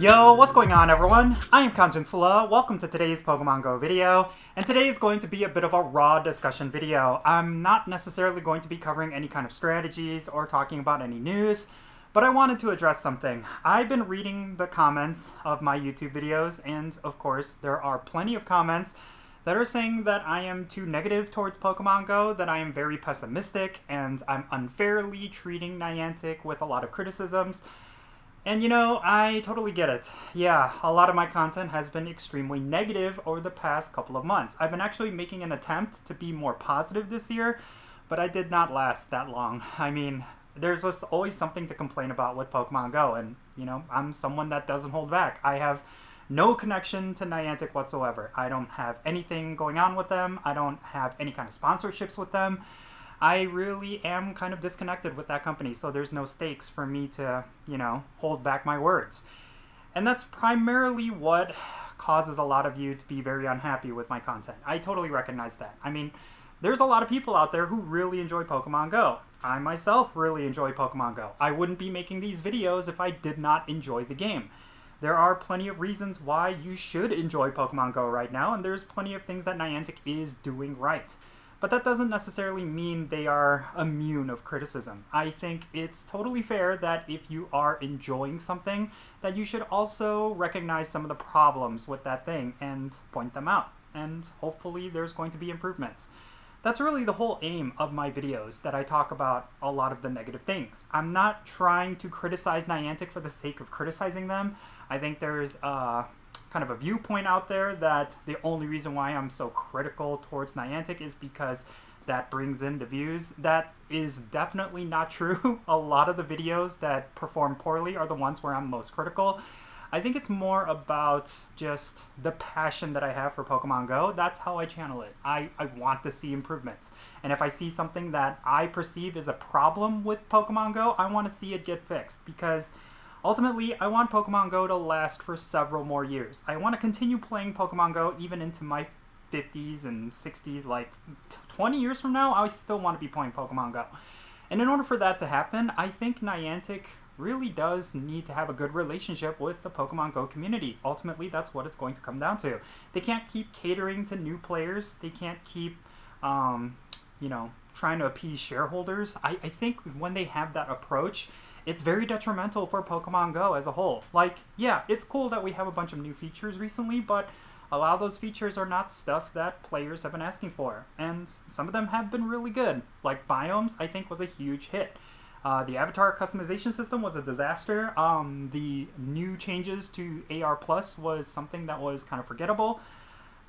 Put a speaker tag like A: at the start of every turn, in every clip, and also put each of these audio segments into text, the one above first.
A: Yo, what's going on everyone? I am Jinsula. Welcome to today's Pokemon Go video, and today is going to be a bit of a raw discussion video. I'm not necessarily going to be covering any kind of strategies or talking about any news, but I wanted to address something. I've been reading the comments of my YouTube videos, and of course there are plenty of comments that are saying that I am too negative towards Pokemon Go, that I am very pessimistic, and I'm unfairly treating Niantic with a lot of criticisms. And you know, I totally get it. Yeah, a lot of my content has been extremely negative over the past couple of months. I've been actually making an attempt to be more positive this year, but I did not last that long. I mean, there's just always something to complain about with Pokemon Go, and you know, I'm someone that doesn't hold back. I have no connection to Niantic whatsoever. I don't have anything going on with them. I don't have any kind of sponsorships with them. I really am kind of disconnected with that company, so there's no stakes for me to, you know, hold back my words. And that's primarily what causes a lot of you to be very unhappy with my content. I totally recognize that. I mean, there's a lot of people out there who really enjoy Pokemon Go. I myself really enjoy Pokemon Go. I wouldn't be making these videos if I did not enjoy the game. There are plenty of reasons why you should enjoy Pokemon Go right now, and there's plenty of things that Niantic is doing right. But that doesn't necessarily mean they are immune of criticism. I think it's totally fair that if you are enjoying something, that you should also recognize some of the problems with that thing and point them out. And hopefully there's going to be improvements. That's really the whole aim of my videos, that I talk about a lot of the negative things. I'm not trying to criticize Niantic for the sake of criticizing them. I think there's kind of a viewpoint out there that the only reason why I'm so critical towards Niantic is because that brings in the views. That is definitely not true. A lot of the videos that perform poorly are the ones where I'm most critical. I think it's more about just the passion that I have for Pokemon Go. That's how I channel it. I want to see improvements. And if I see something that I perceive as a problem with Pokemon Go, I want to see it get fixed, because ultimately, I want Pokemon Go to last for several more years. I want to continue playing Pokemon Go even into my 50s and 60s, like 20 years from now, I still want to be playing Pokemon Go. And in order for that to happen, I think Niantic really does need to have a good relationship with the Pokemon Go community. Ultimately, that's what it's going to come down to. They can't keep catering to new players. They can't keep, you know, trying to appease shareholders. I think when they have that approach, it's very detrimental for Pokemon Go as a whole. Like, yeah, it's cool that we have a bunch of new features recently, but a lot of those features are not stuff that players have been asking for. And some of them have been really good. Like Biomes, I think, was a huge hit. The avatar customization system was a disaster. The new changes to AR Plus was something that was kind of forgettable.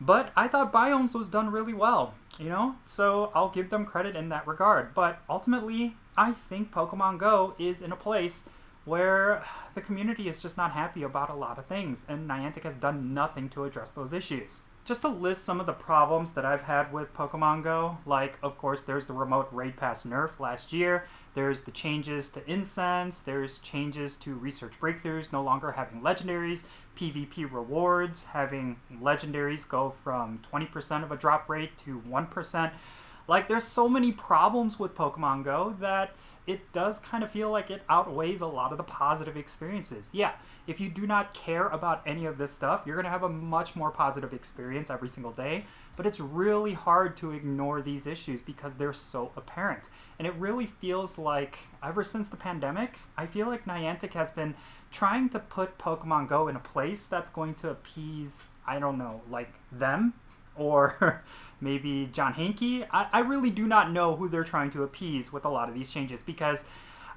A: But I thought Biomes was done really well, you know? So I'll give them credit in that regard. But ultimately, I think Pokemon Go is in a place where the community is just not happy about a lot of things, and Niantic has done nothing to address those issues. Just to list some of the problems that I've had with Pokemon Go, like, of course, there's the remote raid pass nerf last year, there's the changes to incense, there's changes to research breakthroughs no longer having legendaries, PvP rewards having legendaries go from 20% of a drop rate to 1%. Like, there's so many problems with Pokemon Go that it does kind of feel like it outweighs a lot of the positive experiences. Yeah, if you do not care about any of this stuff, you're going to have a much more positive experience every single day. But it's really hard to ignore these issues because they're so apparent. And it really feels like, ever since the pandemic, I feel like Niantic has been trying to put Pokemon Go in a place that's going to appease, I don't know, like them, or maybe John Hanke. I really do not know who they're trying to appease with a lot of these changes, because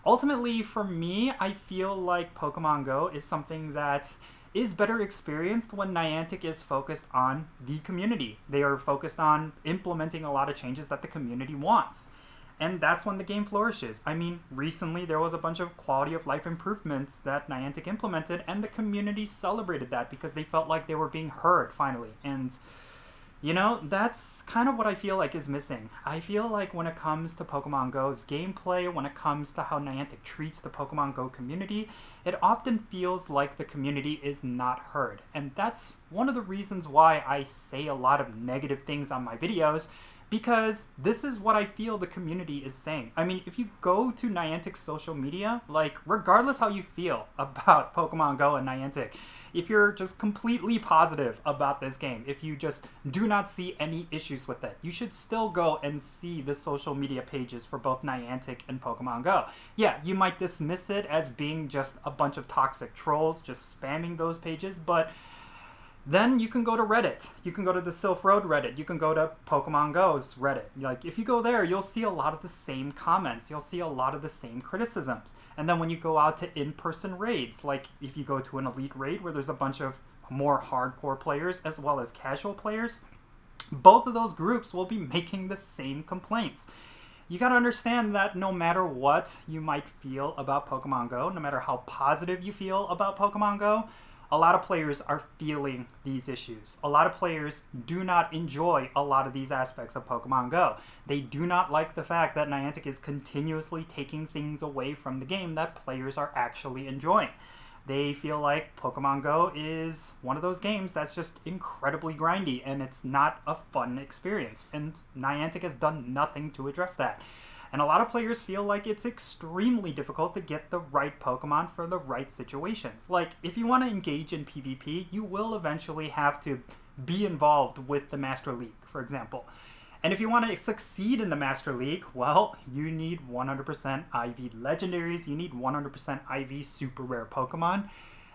A: ultimately for me, I feel like Pokemon Go is something that is better experienced when Niantic is focused on the community. They are focused on implementing a lot of changes that the community wants. And that's when the game flourishes. I mean, recently there was a bunch of quality of life improvements that Niantic implemented, and the community celebrated that because they felt like they were being heard finally. And you know, that's kind of what I feel like is missing. I feel like when it comes to Pokemon Go's gameplay, when it comes to how Niantic treats the Pokemon Go community, it often feels like the community is not heard. And that's one of the reasons why I say a lot of negative things on my videos, because this is what I feel the community is saying. I mean, if you go to Niantic's social media, like, regardless how you feel about Pokemon Go and Niantic, if you're just completely positive about this game, if you just do not see any issues with it, you should still go and see the social media pages for both Niantic and Pokemon Go. Yeah, you might dismiss it as being just a bunch of toxic trolls just spamming those pages, but then you can go to Reddit. You can go to the Silph Road Reddit. You can go to Pokemon Go's Reddit. Like, if you go there, you'll see a lot of the same comments. You'll see a lot of the same criticisms. And then when you go out to in-person raids, like if you go to an elite raid where there's a bunch of more hardcore players as well as casual players, both of those groups will be making the same complaints. You gotta understand that no matter what you might feel about Pokemon Go, no matter how positive you feel about Pokemon Go, a lot of players are feeling these issues. A lot of players do not enjoy a lot of these aspects of Pokemon Go. They do not like the fact that Niantic is continuously taking things away from the game that players are actually enjoying. They feel like Pokemon Go is one of those games that's just incredibly grindy and it's not a fun experience. And Niantic has done nothing to address that. And a lot of players feel like it's extremely difficult to get the right Pokemon for the right situations. Like, if you want to engage in PvP, you will eventually have to be involved with the Master League, for example. And if you want to succeed in the Master League, well, you need 100% IV Legendaries, you need 100% IV Super Rare Pokemon.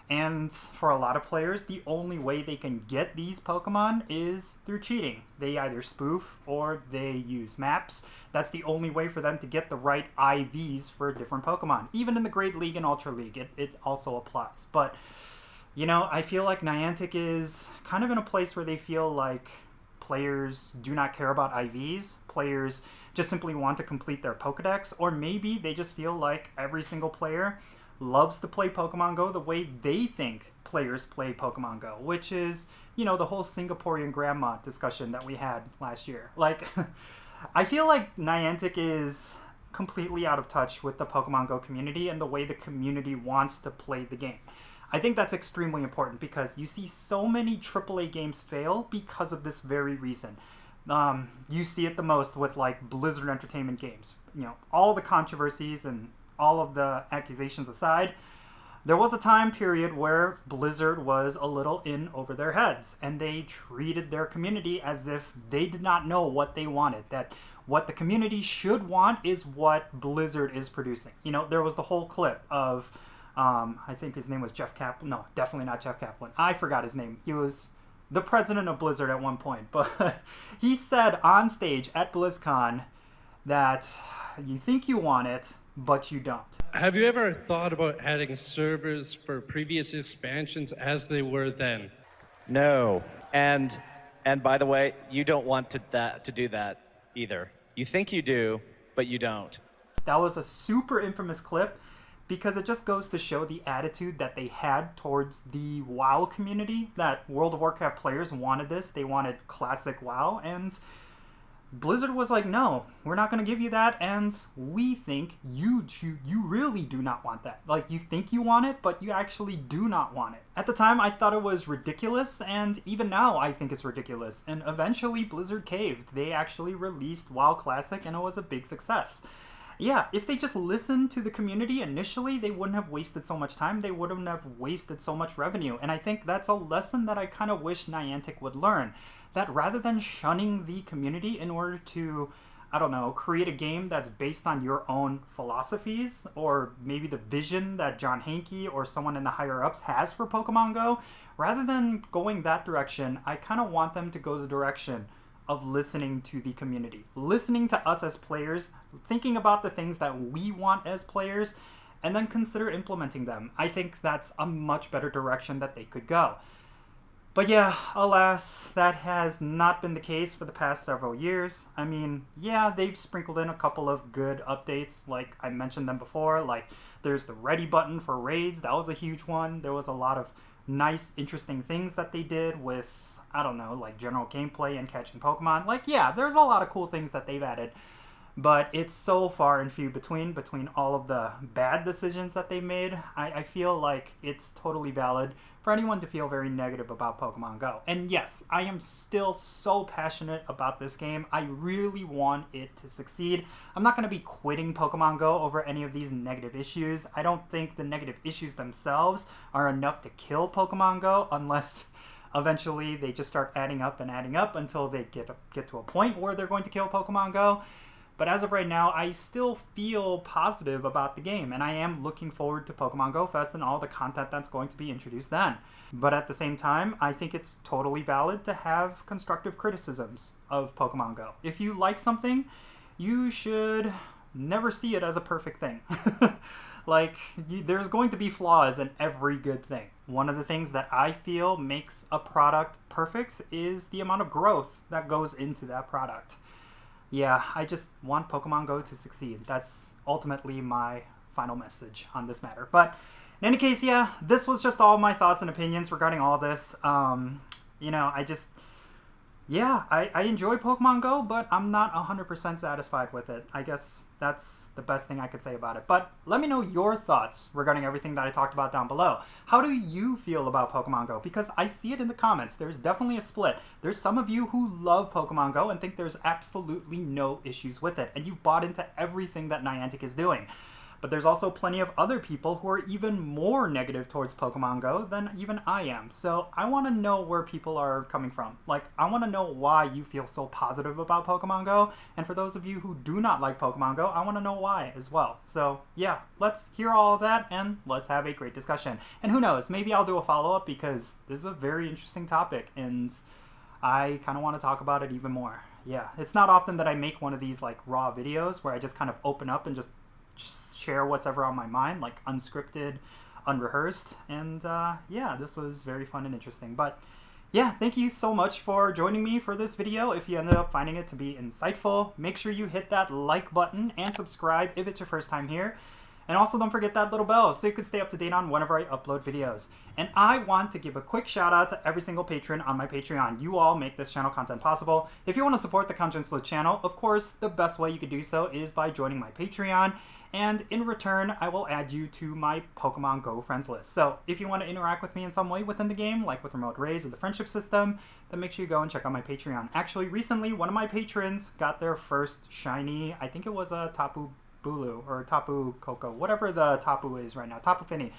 A: And for a lot of players, the only way they can get these Pokemon is through cheating. They either spoof or they use maps. That's the only way for them to get the right IVs for different Pokemon. Even in the Great League and Ultra League, it also applies. But, you know, I feel like Niantic is kind of in a place where they feel like players do not care about IVs. Players just simply want to complete their Pokedex. Or maybe they just feel like every single player loves to play Pokemon Go the way they think players play Pokemon Go, which is, you know, the whole Singaporean grandma discussion that we had last year. Like, I feel like Niantic is completely out of touch with the Pokemon Go community and the way the community wants to play the game. I think that's extremely important because you see so many AAA games fail because of this very reason. You see it the most with, like, Blizzard Entertainment games. You know, all the controversies and all of the accusations aside, there was a time period where Blizzard was a little in over their heads, and they treated their community as if they did not know what they wanted, that what the community should want is what Blizzard is producing. You know, there was the whole clip of, I think his name was Jeff Kaplan. No, definitely not Jeff Kaplan. I forgot his name. He was the president of Blizzard at one point, but he said on stage at BlizzCon that you think you want it, but you don't.
B: Have you ever thought about adding servers for previous expansions as they were then?
C: No. And by the way, you don't want to do that either. You think you do, but you don't.
A: That was a super infamous clip because it just goes to show the attitude that they had towards the WoW community, that World of Warcraft players wanted this. They wanted classic WoW, and Blizzard was like, no, we're not going to give you that, and we think you really do not want that. Like, you think you want it, but you actually do not want it. At the time, I thought it was ridiculous, and even now, I think it's ridiculous. And eventually, Blizzard caved. They actually released WoW Classic, and it was a big success. Yeah, if they just listened to the community initially, they wouldn't have wasted so much time. They wouldn't have wasted so much revenue. And I think that's a lesson that I kind of wish Niantic would learn. That rather than shunning the community in order to, I don't know, create a game that's based on your own philosophies, or maybe the vision that John Hanke or someone in the higher-ups has for Pokemon Go, rather than going that direction, I kind of want them to go the direction of listening to the community. Listening to us as players, thinking about the things that we want as players, and then consider implementing them. I think that's a much better direction that they could go. But yeah, alas, that has not been the case for the past several years. I mean, yeah, they've sprinkled in a couple of good updates, like I mentioned them before. Like, there's the ready button for raids. That was a huge one. There was a lot of nice, interesting things that they did with, I don't know, like general gameplay and catching Pokemon. Like, yeah, there's a lot of cool things that they've added. But it's so far and few between all of the bad decisions that they made. I feel like it's totally valid for anyone to feel very negative about Pokemon Go. And yes, I am still so passionate about this game. I really want it to succeed. I'm not going to be quitting Pokemon Go over any of these negative issues. I don't think the negative issues themselves are enough to kill Pokemon Go unless eventually they just start adding up until they get to a point where they're going to kill Pokemon Go. But as of right now, I still feel positive about the game, and I am looking forward to Pokemon Go Fest and all the content that's going to be introduced then. But at the same time, I think it's totally valid to have constructive criticisms of Pokemon Go. If you like something, you should never see it as a perfect thing. There's going to be flaws in every good thing. One of the things that I feel makes a product perfect is the amount of growth that goes into that product. Yeah, I just want Pokemon Go to succeed. That's ultimately my final message on this matter. But in any case, yeah, this was just all my thoughts and opinions regarding all this. I enjoy Pokemon Go, but I'm not 100% satisfied with it. I guess that's the best thing I could say about it. But let me know your thoughts regarding everything that I talked about down below. How do you feel about Pokemon Go? Because I see it in the comments. There's definitely a split. There's some of you who love Pokemon Go and think there's absolutely no issues with it, and you've bought into everything that Niantic is doing. But there's also plenty of other people who are even more negative towards Pokemon Go than even I am. So I want to know where people are coming from. I want to know why you feel so positive about Pokemon Go. And for those of you who do not like Pokemon Go, I want to know why as well. So yeah, let's hear all of that and let's have a great discussion. And who knows, maybe I'll do a follow-up because this is a very interesting topic and I kind of want to talk about it even more. Yeah, it's not often that I make one of these raw videos where I just kind of open up and just share what's ever on my mind, unscripted, unrehearsed, and yeah, this was very fun and interesting. But yeah, thank you so much for joining me for this video. If you ended up finding it to be insightful, make sure you hit that like button and subscribe if it's your first time here. And also don't forget that little bell so you can stay up to date on whenever I upload videos. And I want to give a quick shout out to every single patron on my Patreon. You all make this channel content possible. If you want to support the Jinsula channel, of course, the best way you could do so is by joining my Patreon. And in return, I will add you to my Pokemon Go friends list. So if you want to interact with me in some way within the game, like with remote raids or the friendship system, then make sure you go and check out my Patreon. Actually, recently, one of my patrons got their first shiny, I think it was a Tapu Bulu or Tapu Koko, whatever the Tapu is right now, Tapu Fini.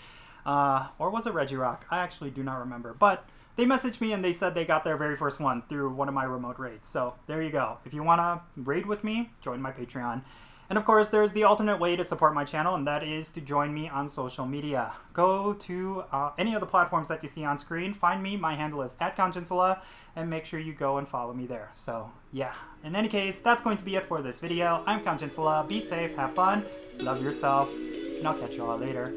A: Or was it Regirock? I actually do not remember. But they messaged me and they said they got their very first one through one of my remote raids. So there you go. If you want to raid with me, join my Patreon. And of course, there's the alternate way to support my channel, and that is to join me on social media. Go to any of the platforms that you see on screen, find me, my handle is @Jinsula, and make sure you go and follow me there. So yeah, in any case, that's going to be it for this video. I'm Jinsula. Be safe, have fun, love yourself, and I'll catch you all later.